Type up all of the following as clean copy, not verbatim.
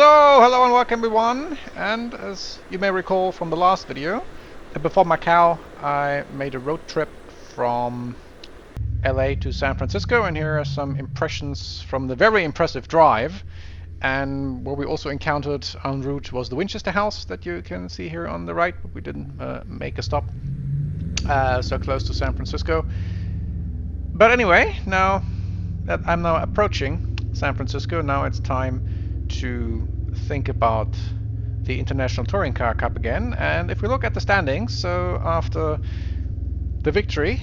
So, hello and welcome everyone, and as you may recall from the last video, before Macau I made a road trip from LA to San Francisco, and here are some impressions from the very impressive drive. And what we also encountered en route was the Winchester House that you can see here on the right, but we didn't make a stop so close to San Francisco. But anyway, now that I'm now approaching San Francisco, now it's time to think about the International Touring Car Cup again. And if we look at the standings, so after the victory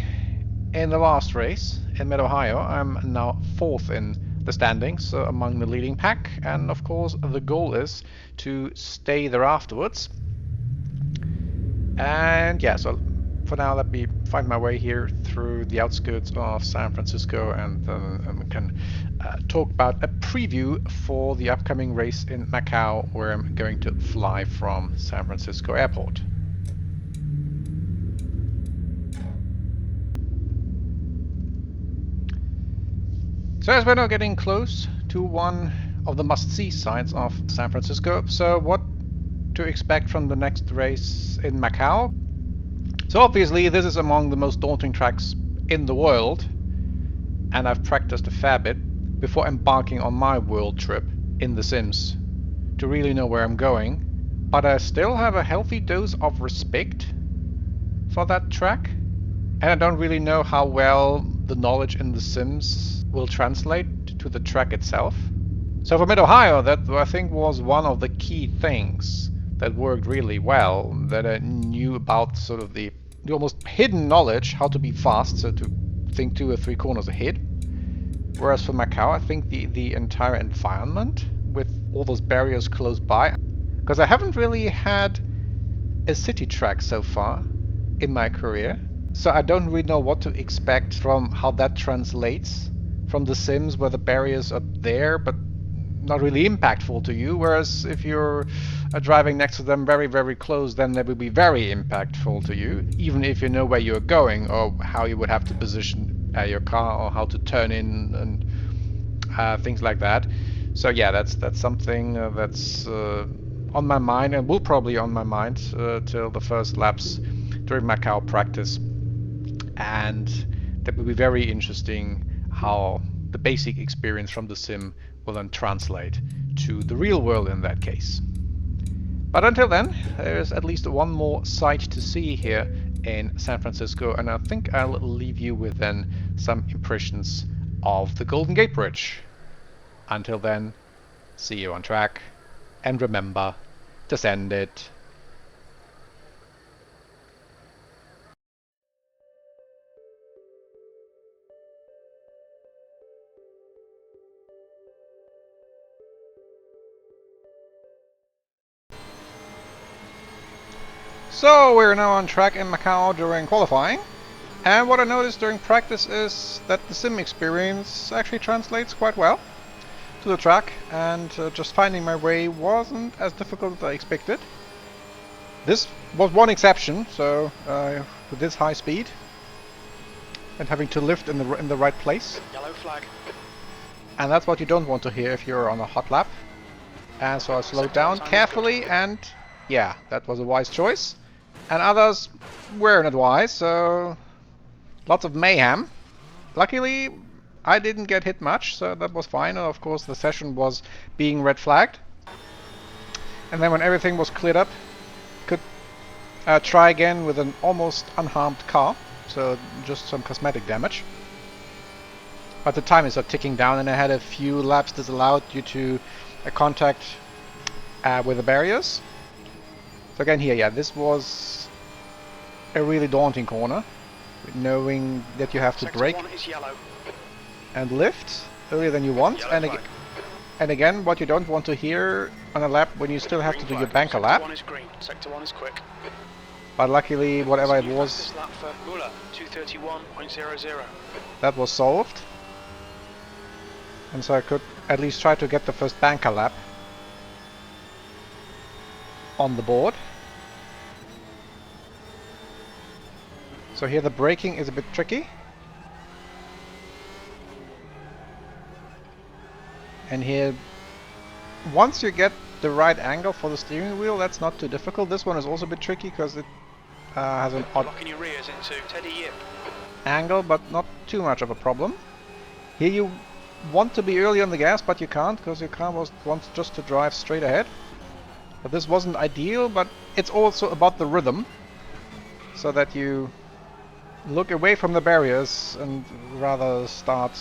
in the last race in Mid-Ohio, I'm now 4th in the standings, so among the leading pack, and of course the goal is to stay there afterwards. And yeah, so for now let me find my way here through the outskirts of San Francisco, and we can talk about a preview for the upcoming race in Macau, where I'm going to fly from San Francisco Airport. So as we're now getting close to one of the must-see sites of San Francisco, so what to expect from the next race in Macau? So obviously this is among the most daunting tracks in the world, and I've practiced a fair bit before embarking on my world trip in The Sims to really know where I'm going, but I still have a healthy dose of respect for that track, and I don't really know how well the knowledge in The Sims will translate to the track itself. So for Mid-Ohio, that I think was one of the key things that worked really well, that I knew about sort of the almost hidden knowledge how to be fast, so to think 2 or 3 corners ahead. Whereas for Macau, I think the entire environment with all those barriers close by, because I haven't really had a city track so far in my career, so I don't really know what to expect from how that translates from The Sims, where the barriers are there but not really impactful to you, whereas if you're driving next to them very, very close, then they will be very impactful to you, even if you know where you're going or how you would have to position your car or how to turn in and things like that. So yeah, that's something that's on my mind, and will probably on my mind till the first laps during Macau practice. And that will be very interesting how the basic experience from the sim will then translate to the real world in that case. But until then, there's at least one more site to see here in San Francisco, and I think I'll leave you with then some impressions of the Golden Gate Bridge. Until then, see you on track, and remember to send it. So we're now on track in Macau during qualifying, and what I noticed during practice is that the sim experience actually translates quite well to the track, and just finding my way wasn't as difficult as I expected. This was one exception, so with this high speed and having to lift in the right place. Yellow flag. And that's what you don't want to hear if you're on a hot lap. And so I slowed down carefully, and yeah, that was a wise choice. And others weren't wise, so lots of mayhem. Luckily, I didn't get hit much, so that was fine. And of course, the session was being red flagged. And then when everything was cleared up, could try again with an almost unharmed car, so just some cosmetic damage. But the time is ticking down, and I had a few laps disallowed due to a contact with the barriers. So again here, yeah, this was a really daunting corner, knowing that you have to brake and lift earlier than you want, and again, what you don't want to hear on a lap when you still have to do your banker lap. Sector 1 is quick. But luckily, whatever it was, that was solved, and so I could at least try to get the first banker lap on the board. So here the braking is a bit tricky. And here, once you get the right angle for the steering wheel, that's not too difficult. This one is also a bit tricky because it has an odd locking your rears into Teddy Yip angle, but not too much of a problem. Here you want to be early on the gas, but you can't because your car wants just to drive straight ahead. But this wasn't ideal, but it's also about the rhythm, so that you look away from the barriers and rather start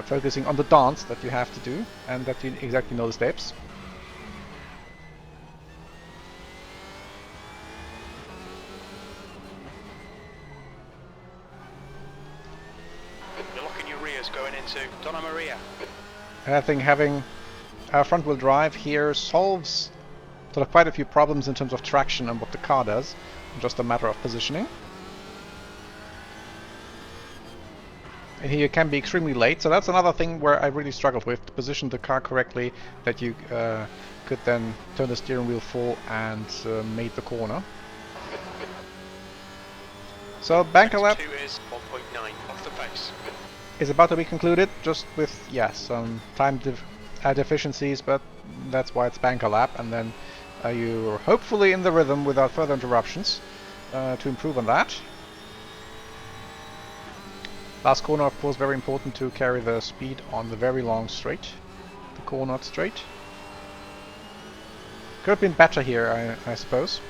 focusing on the dance that you have to do, and that you exactly know the steps. You're locking your rears going into Donna Maria. And I think having front-wheel drive here solves sort of quite a few problems in terms of traction and what the car does, just a matter of positioning. And here you can be extremely late, so that's another thing where I really struggled with, to position the car correctly, that you could then turn the steering wheel full and made the corner. So banker lap 2 is 1.9 off the pace. is about to be concluded, just with some time deficiencies, but that's why it's banker lap, and then you're hopefully in the rhythm without further interruptions to improve on that. Last corner, of course, very important to carry the speed on the very long straight, the corner straight. Could have been better here, I suppose.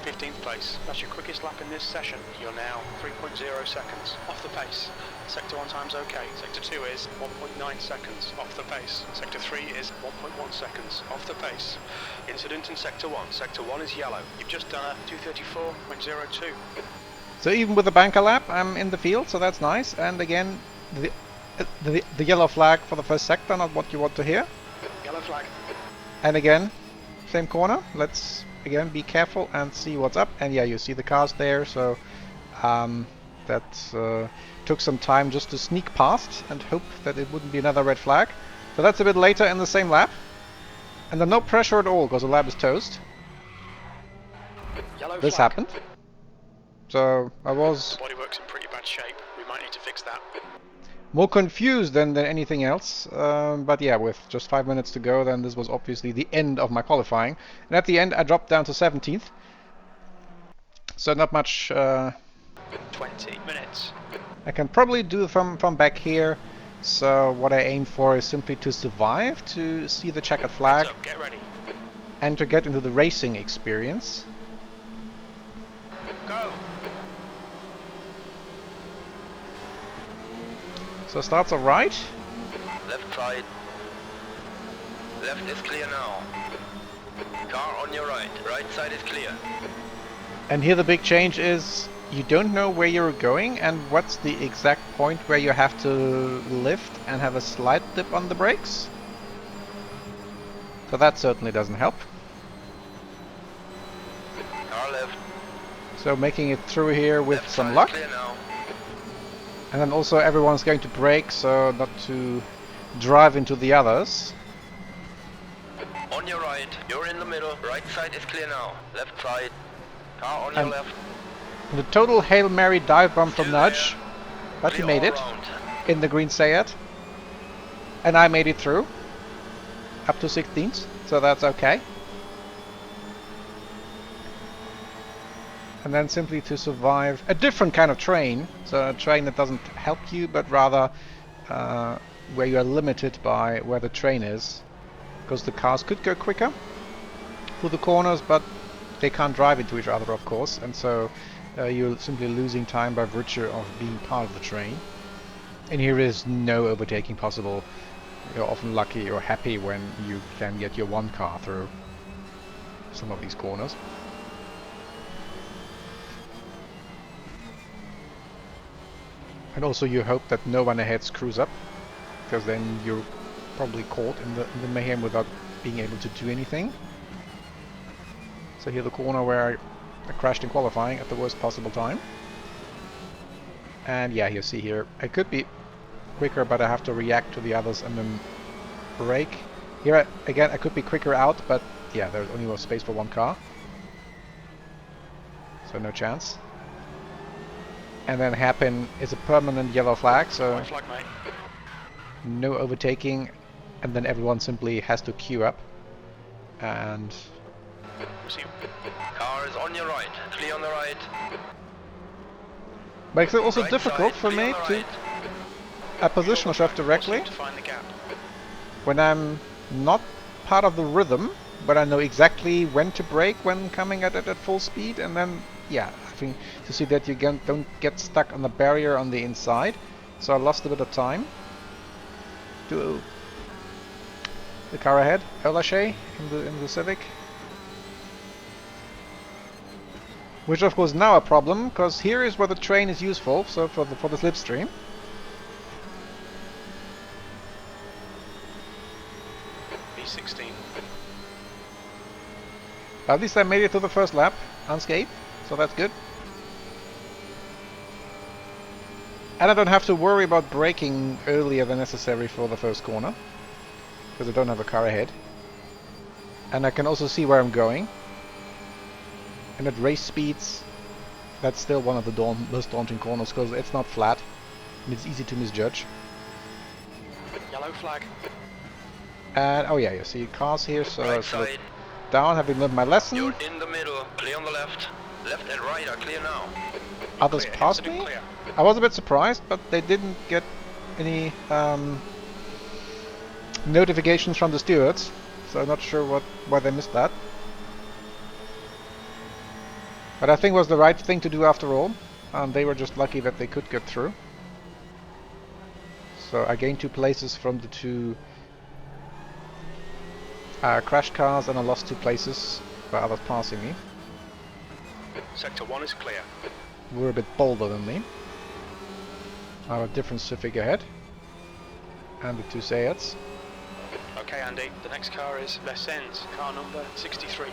15th place. That's your quickest lap in this session. You're now 3.0 seconds off the pace. Sector 1 time's okay. Sector 2 is 1.9 seconds off the pace. Sector 3 is 1.1 seconds off the pace. Incident in Sector 1. Sector 1 is yellow. You've just done a 234.02. So even with the banker lap, I'm in the field, so that's nice. And again, the yellow flag for the first sector, not what you want to hear. Yellow flag. And again, same corner. Let's again be careful and see what's up. And yeah, you see the cars there, so that took some time just to sneak past and hope that it wouldn't be another red flag. So that's a bit later in the same lap. And then no pressure at all, because the lap is toast. Yellow This flag. happened. So I was Bodywork's in pretty bad shape. We might need to fix that. more confused than anything else. But yeah, with just 5 minutes to go, then this was obviously the end of my qualifying. And at the end, I dropped down to 17th. So not much 20 minutes. I can probably do from back here. So what I aim for is simply to survive, to see the checkered flag, Heads up, get ready. and to get into the racing experience. Go. So starts all right. Left side. Left is clear now. Car on your right. Right side is clear. And here the big change is you don't know where you're going and what's the exact point where you have to lift and have a slight dip on the brakes. So that certainly doesn't help. Car left. So making it through here with Left some side luck. is clear now. And then also everyone's going to brake, so not to drive into the others. On your right. You're in the middle. Right side is clear now. Left side. Car on your And left. the total Hail Mary dive bomb from Still Nudge. there. But he Clear made all it round. in the green Seat. And I made it through. Up to 16th, so that's okay. And then simply to survive a different kind of train. So a train that doesn't help you, but rather where you are limited by where the train is. Because the cars could go quicker through the corners, but they can't drive into each other, of course. And so you're simply losing time by virtue of being part of the train. And here is no overtaking possible. You're often lucky or happy when you can get your one car through some of these corners. And also you hope that no one ahead screws up, because then you're probably caught in the mayhem without being able to do anything. So here the corner where I crashed in qualifying at the worst possible time. And yeah, you see here, I could be quicker, but I have to react to the others and then brake. Here again, I could be quicker out, but yeah, there's only more space for one car. So no chance. And then hairpin is a permanent yellow flag, so White flag, mate. no overtaking and then everyone simply has to queue up. And Car is on your right. Clear on the right. makes it also Right difficult side, for clear me on the to right. position myself directly To find the gap. when I'm not part of the rhythm, but I know exactly when to brake when coming at it at full speed, and then, yeah, having to see that you don't get stuck on the barrier on the inside. So I lost a bit of time to the car ahead, Olache in the Civic. Which of course now a problem, because here is where the train is useful, so for the slipstream. B16. At least I made it to the first lap unscathed, so that's good. And I don't have to worry about braking earlier than necessary for the first corner, because I don't have a car ahead. And I can also see where I'm going. And at race speeds, that's still one of the most daunting corners, because it's not flat, and it's easy to misjudge. Yellow flag. And, oh yeah, you see cars here, so Right I slowed side. down, having learned my lesson. You're in the middle. Clear on the left. Left and right are clear now. Others Clear, passed incident me. clear. I was a bit surprised, but they didn't get any notifications from the stewards, so I'm not sure why they missed that. But I think it was the right thing to do after all. They were just lucky that they could get through. So I gained 2 places from the 2 crash cars, and I lost 2 places by others passing me. Sector 1 is clear. Were a bit bolder than me. I have a different Civic ahead. And the 2 Seats. Okay, Andy. The next car is Lessen's, car number 63.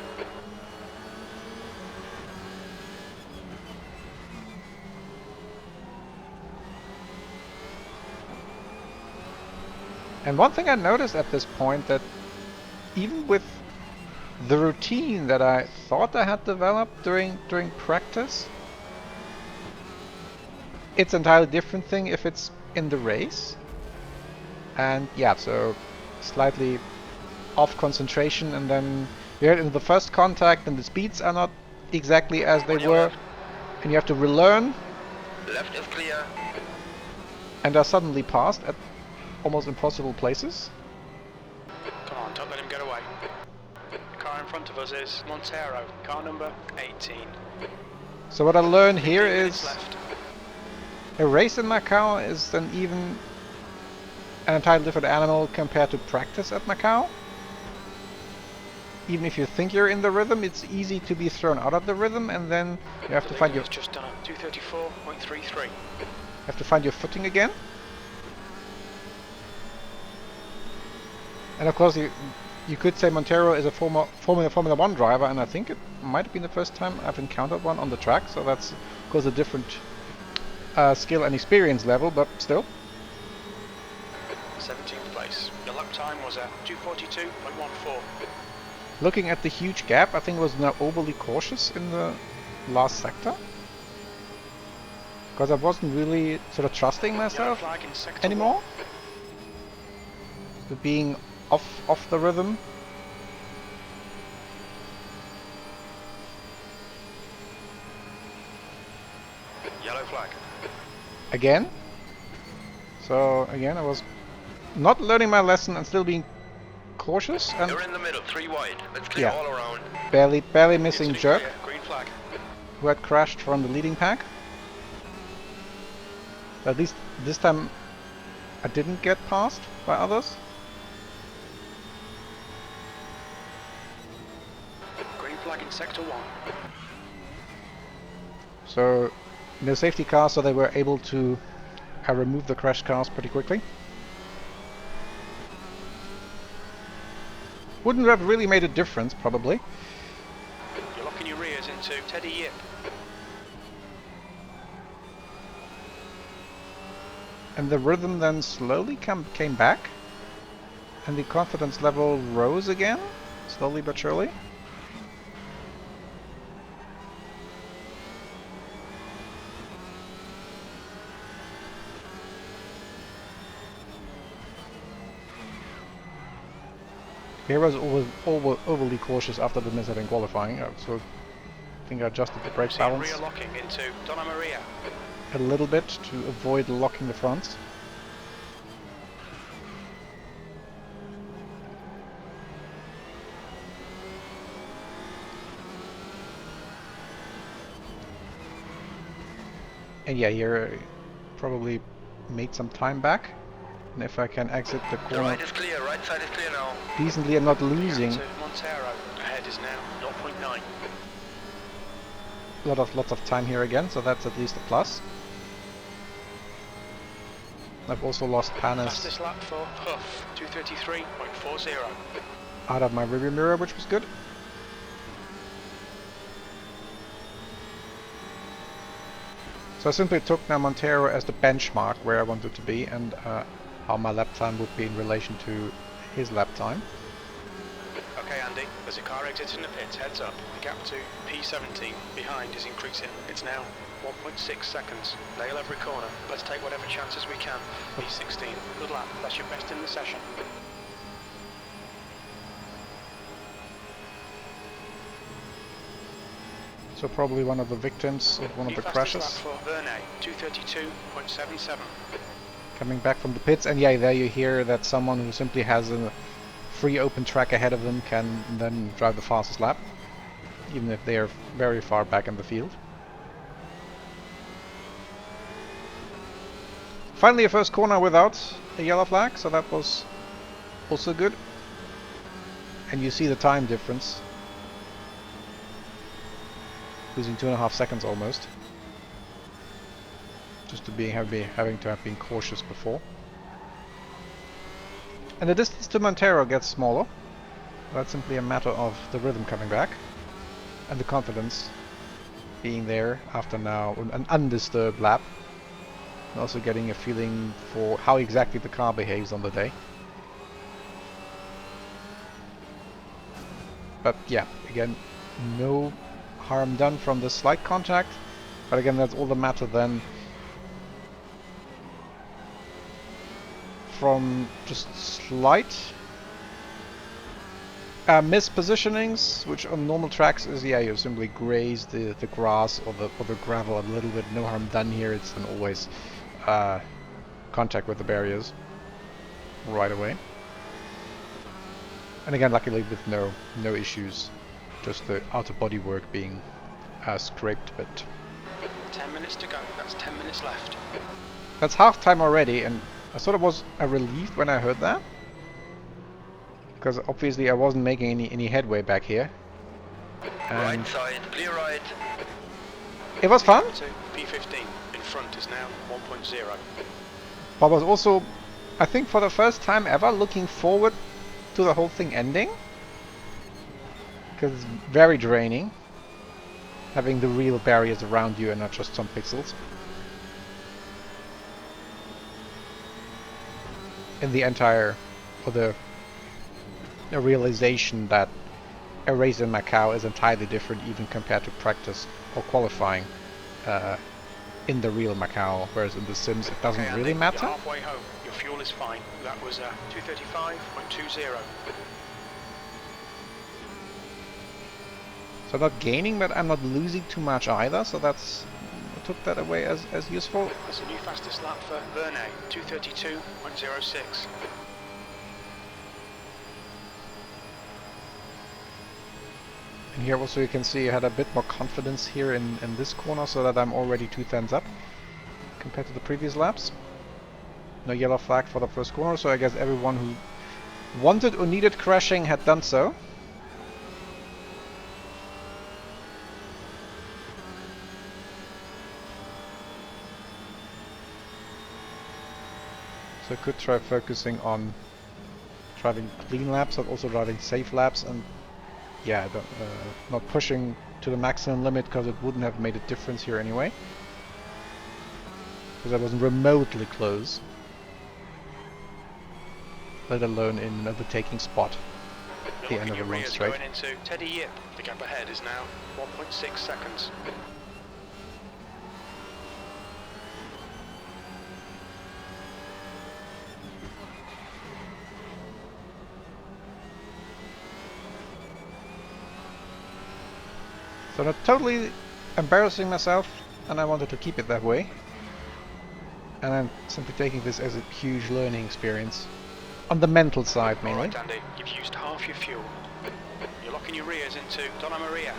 And one thing I noticed at this point, that even with the routine that I thought I had developed during practice, it's an entirely different thing if it's in the race. And yeah, so slightly off concentration, and then you're into the first contact and the speeds are not exactly as they were, and you have to relearn, Left is clear. and are suddenly passed at almost impossible places. Come on, don't let him get away. The car in front of us is Montero, car number 18. So what I learned here 15 minutes is left. a race in Macau is an entirely different animal compared to practice at Macau. Even if you think you're in the rhythm, it's easy to be thrown out of the rhythm, and then you have to find your just done a 234.33. have to find your footing again. And of course, you could say Montero is a Formula 1 driver, and I think it might have been the first time I've encountered one on the track, so that's of course a different skill and experience level, but still. 17th place. Your lap time was a 242.14. Looking at the huge gap, I think I was now overly cautious in the last sector, because I wasn't really sort of trusting Yellow myself flag in sector anymore. So being off the rhythm. Yellow flag. Again. So again, I was not learning my lesson and still being cautious, and You're in the middle. 3 wide. Let's clear Yeah. all around. barely missing Incident Jerk, clear. Green flag. who had crashed from the leading pack. At least this time I didn't get passed by others. Green flag in sector 1. So no safety cars, so they were able to remove the crash cars pretty quickly. Wouldn't have really made a difference, probably. You're locking your rears into Teddy Yip. And the rhythm then slowly came back, and the confidence level rose again, slowly but surely. Here I was overly cautious after the mishap in qualifying, so I think I adjusted the brake balance rear locking into Donna Maria. a little bit to avoid locking the fronts. And yeah, here probably made some time back. And if I can exit the corner right is clear, right side is clear now. decently and not losing Montero. Ahead is now 0.9. lots of time here again, so that's at least a plus. I've also lost Panis Fastest lap for Huff, 2:33.40. out of my rearview mirror, which was good. So I simply took now Montero as the benchmark where I wanted to be and how my lap time would be in relation to his lap time. Okay, Andy, there's a car exiting the pits, heads up. The gap to P17 behind is increasing. It's now 1.6 seconds. Nail every corner. Let's take whatever chances we can. P16, good lap. That's your best in the session. So probably one of the victims of one of the crashes. For Vernay, 2:32.77. Coming back from the pits, and yeah, there you hear that someone who simply has a free open track ahead of them can then drive the fastest lap, even if they are very far back in the field. Finally a first corner without a yellow flag, so that was also good. And you see the time difference. Losing 2.5 seconds almost. Just to having to have been cautious before. And the distance to Montero gets smaller. That's simply a matter of the rhythm coming back. And the confidence being there after now an undisturbed lap. And also getting a feeling for how exactly the car behaves on the day. But yeah, again, no harm done from the slight contact. But again, that's all the matter then from just slight mispositionings, which on normal tracks is, yeah, you simply graze the grass or the gravel a little bit. No harm done here. It's then always contact with the barriers right away. And again, luckily with no issues, just the outer bodywork being scraped a bit. 10 minutes to go. That's 10 minutes left. That's half time already, and I sort of was relieved when I heard that, because obviously I wasn't making any headway back here. And right side, clear right. it was fun. P15 in front is now 1.0. But I was also, I think for the first time ever, looking forward to the whole thing ending, because it's very draining having the real barriers around you and not just some pixels. In the entire, or the realization that a race in Macau is entirely different even compared to practice or qualifying in the real Macau, whereas in the Sims it doesn't really matter. You're halfway home. Your fuel is fine. That was 235.20. So I'm not gaining, but I'm not losing too much either, so that's, I took that away as useful. That's a new fastest lap for Vernay, 2:32.06. And here also you can see I had a bit more confidence here in this corner, so that I'm already 2 tenths up compared to the previous laps. No yellow flag for the first corner, so I guess everyone who wanted or needed crashing had done so. So I could try focusing on driving clean laps, but also driving safe laps, and yeah, not pushing to the maximum limit, because it wouldn't have made a difference here anyway, because I wasn't remotely close, let alone in an overtaking spot at the end of the run straight. Going into Teddy Yip. The gap ahead is now 1.6 seconds. So not totally embarrassing myself, and I wanted to keep it that way. And I'm simply taking this as a huge learning experience. On the mental side, mainly. Alright, Andy, you've used half your fuel. You're locking your rears into Donna Maria.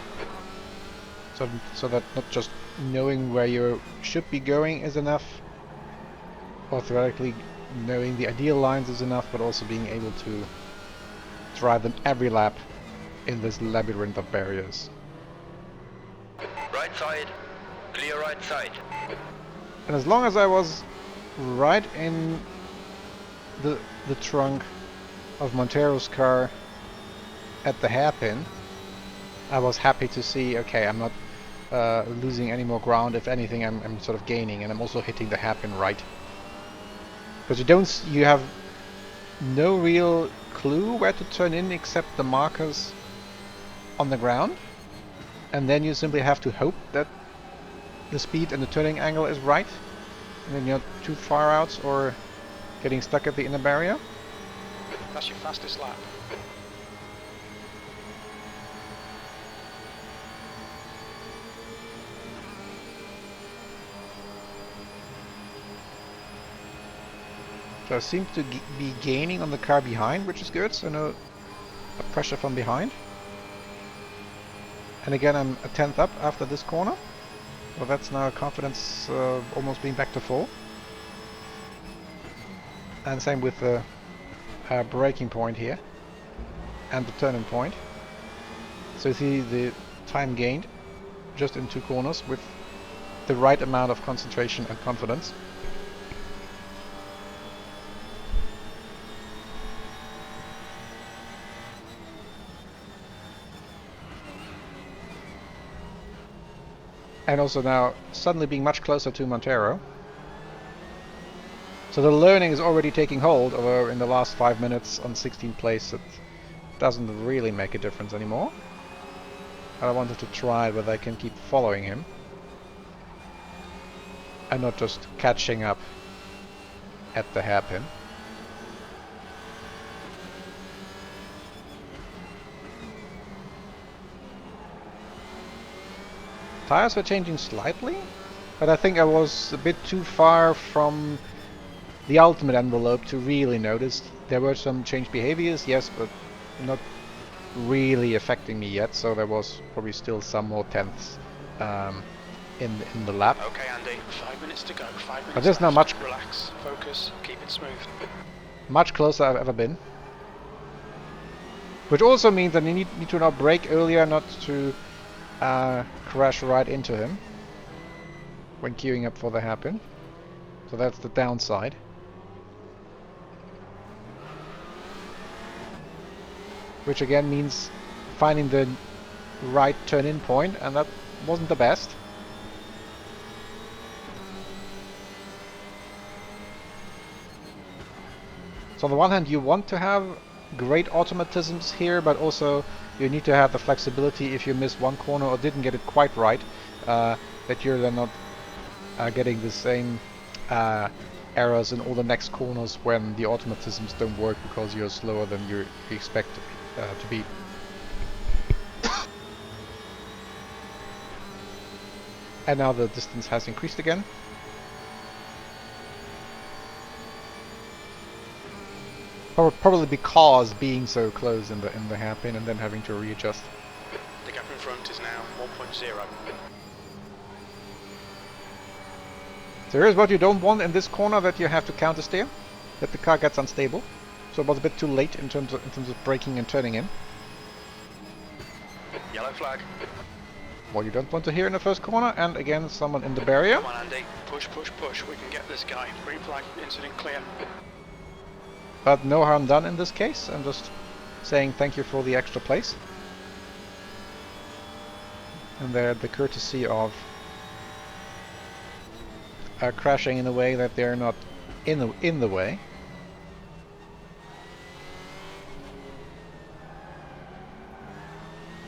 So that not just knowing where you should be going is enough, or theoretically knowing the ideal lines is enough, but also being able to drive them every lap in this labyrinth of barriers. Right side. Clear right side. And as long as I was right in the trunk of Montero's car at the hairpin, I was happy to see, okay, I'm not losing any more ground. If anything, I'm sort of gaining, and I'm also hitting the hairpin right. Because you have no real clue where to turn in except the markers on the ground, and then you simply have to hope that the speed and the turning angle is right, and then you're not too far out or getting stuck at the inner barrier. That's your fastest lap. So I seem to be gaining on the car behind, which is good, so no pressure from behind. And again, I'm a tenth up after this corner. Well, that's now confidence almost being back to full. And same with the braking point here and the turning point. So you see the time gained just in 2 corners with the right amount of concentration and confidence. And also now suddenly being much closer to Montero. So the learning is already taking hold, although in the last 5 minutes on 16th place it doesn't really make a difference anymore. And I wanted to try whether I can keep following him and not just catching up at the hairpin. Tires were changing slightly, but I think I was a bit too far from the ultimate envelope to really notice. There were some changed behaviors, yes, but not really affecting me yet, so there was probably still some more tenths in the lap. Okay, Andy, 5 minutes to go. 5 minutes. But there's not much. Relax, focus, keep it smooth. Much closer I've ever been. Which also means that you need to now brake earlier, not to crash right into him when queuing up for the hairpin. So that's the downside. Which again means finding the right turn-in point, and that wasn't the best. So on the one hand you want to have great automatisms here, but also you need to have the flexibility if you miss one corner or didn't get it quite right, that you're then not getting the same errors in all the next corners when the automatisms don't work because you're slower than you expect to be. And now the distance has increased again. Probably because being so close in the hairpin and then having to readjust. The gap in front is now 1.0. So here's what you don't want in this corner, that you have to counter steer, that the car gets unstable. So it was a bit too late in terms of braking and turning in. Yellow flag. What you don't want to hear in the first corner, and again someone in the barrier. Come on, Andy, push, push, push. We can get this guy. Green flag, incident clear. But no harm done in this case. I'm just saying thank you for the extra place. And they're the courtesy of crashing in a way that they're not in the way.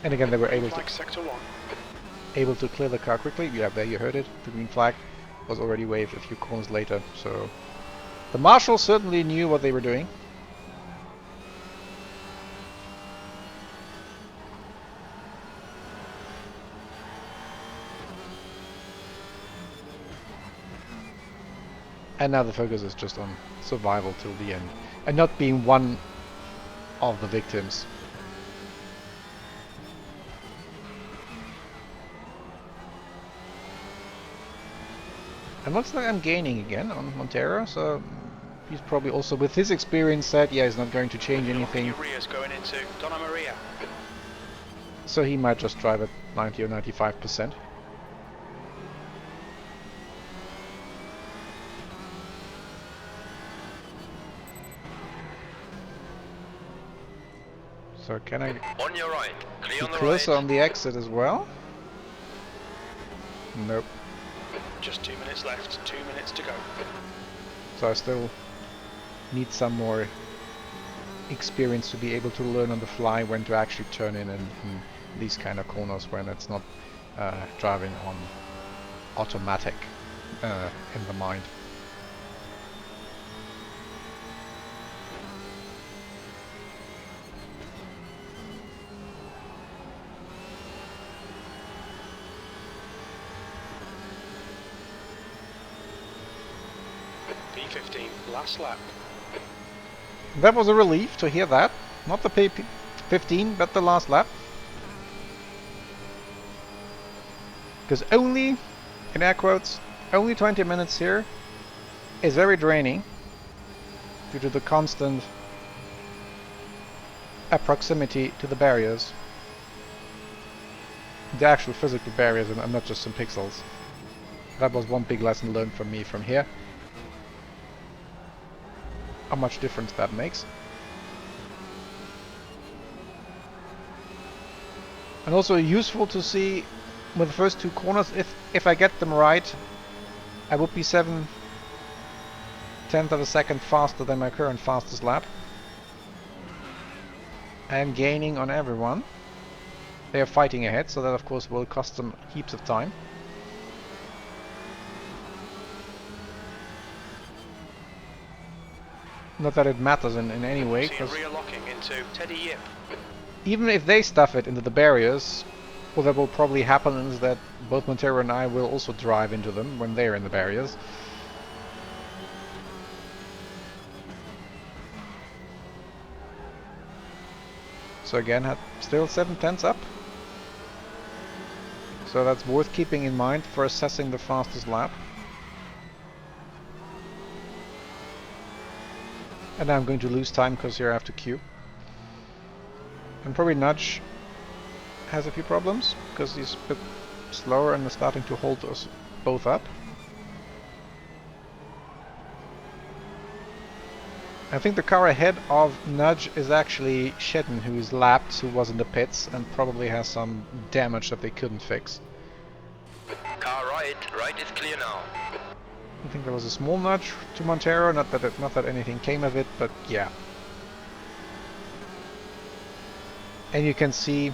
And again, they were able to clear the car quickly. Yeah, there you heard it. The green flag was already waved a few corners later. So the marshals certainly knew what they were doing. And now the focus is just on survival till the end, and not being one of the victims. And looks like I'm gaining again on Montero, so he's probably also, with his experience, said, yeah, he's not going to change anything. Going into Donna Maria. So he might just drive at 90 or 95%. So can I On your right. Clear be on the closer right. on the exit as well? Nope. Just 2 minutes left, 2 minutes to go. So I still need some more experience to be able to learn on the fly when to actually turn in these kind of corners when it's not driving on automatic in the mind. P15, last lap. That was a relief to hear that. Not the P15, but the last lap. Because only, in air quotes, only 20 minutes here is very draining due to the constant proximity to the barriers. The actual physical barriers and not just some pixels. That was one big lesson learned from me from here. How much difference that makes. And also useful to see with the first two corners, if I get them right, I would be 7/10 of a second faster than my current fastest lap. And gaining on everyone. They are fighting ahead, so that of course will cost them heaps of time. Not that it matters in any way, because rear locking into Teddy Yip. even if they stuff it into the barriers, what that will probably happen is that both Montero and I will also drive into them when they're in the barriers. So again, still 7/10 up. So that's worth keeping in mind for assessing the fastest lap. And now I'm going to lose time because here I have to queue. And probably Nudge has a few problems because he's a bit slower and is starting to hold us both up. I think the car ahead of Nudge is actually Shedden, who is lapped, who was in the pits and probably has some damage that they couldn't fix. Car right. Right is clear now. I think there was a small nudge to Montero, not that anything came of it, but yeah. And you can see,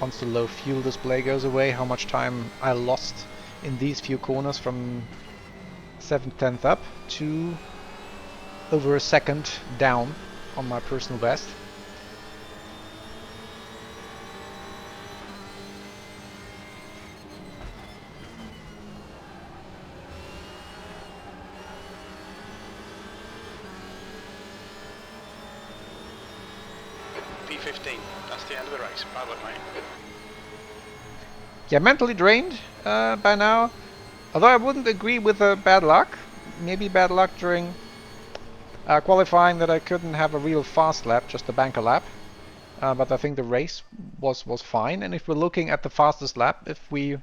once the low fuel display goes away, how much time I lost in these few corners from 7/10 up to over a second down on my personal best. P15, that's the end of the race. Bad luck, mate. Yeah, mentally drained by now. Although I wouldn't agree with bad luck. Maybe bad luck during qualifying that I couldn't have a real fast lap, just a banker lap. But I think the race was fine. And if we're looking at the fastest lap, if we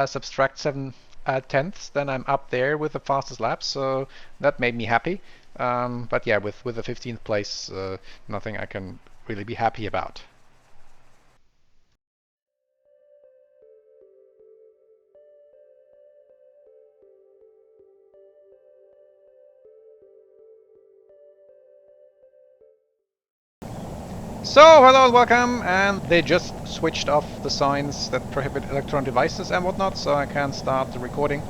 subtract 7/10ths, then I'm up there with the fastest lap. So that made me happy. But yeah, with the 15th place, nothing I can really be happy about. So, hello and welcome, and they just switched off the signs that prohibit electronic devices and whatnot, so I can start the recording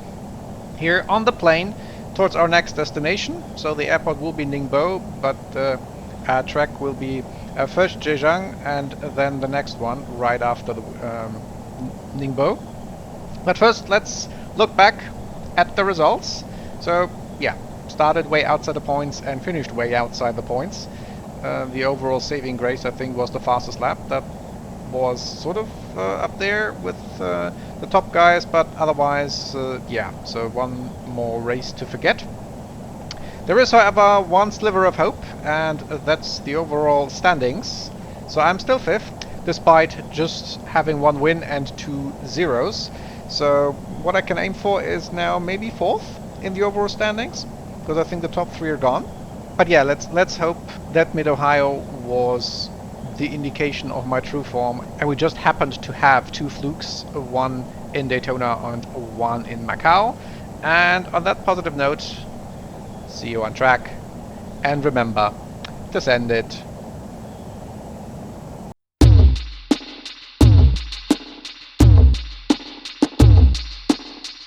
here on the plane towards our next destination. So the airport will be Ningbo, but our track will be first Zhejiang and then the next one right after the Ningbo. But first, let's look back at the results. So yeah, started way outside the points and finished way outside the points. The overall saving grace, I think, was the fastest lap. That was sort of up there with the top guys, but otherwise, yeah, so one more race to forget. There is, however, one sliver of hope, and that's the overall standings. So I'm still 5th, despite just having 1 win and 2 zeros. So what I can aim for is now maybe 4th in the overall standings, because I think the top 3 are gone. But yeah, let's hope that Mid-Ohio was the indication of my true form, and we just happened to have 2 flukes, one in Daytona and one in Macau. And on that positive note, see you on track, and remember to send it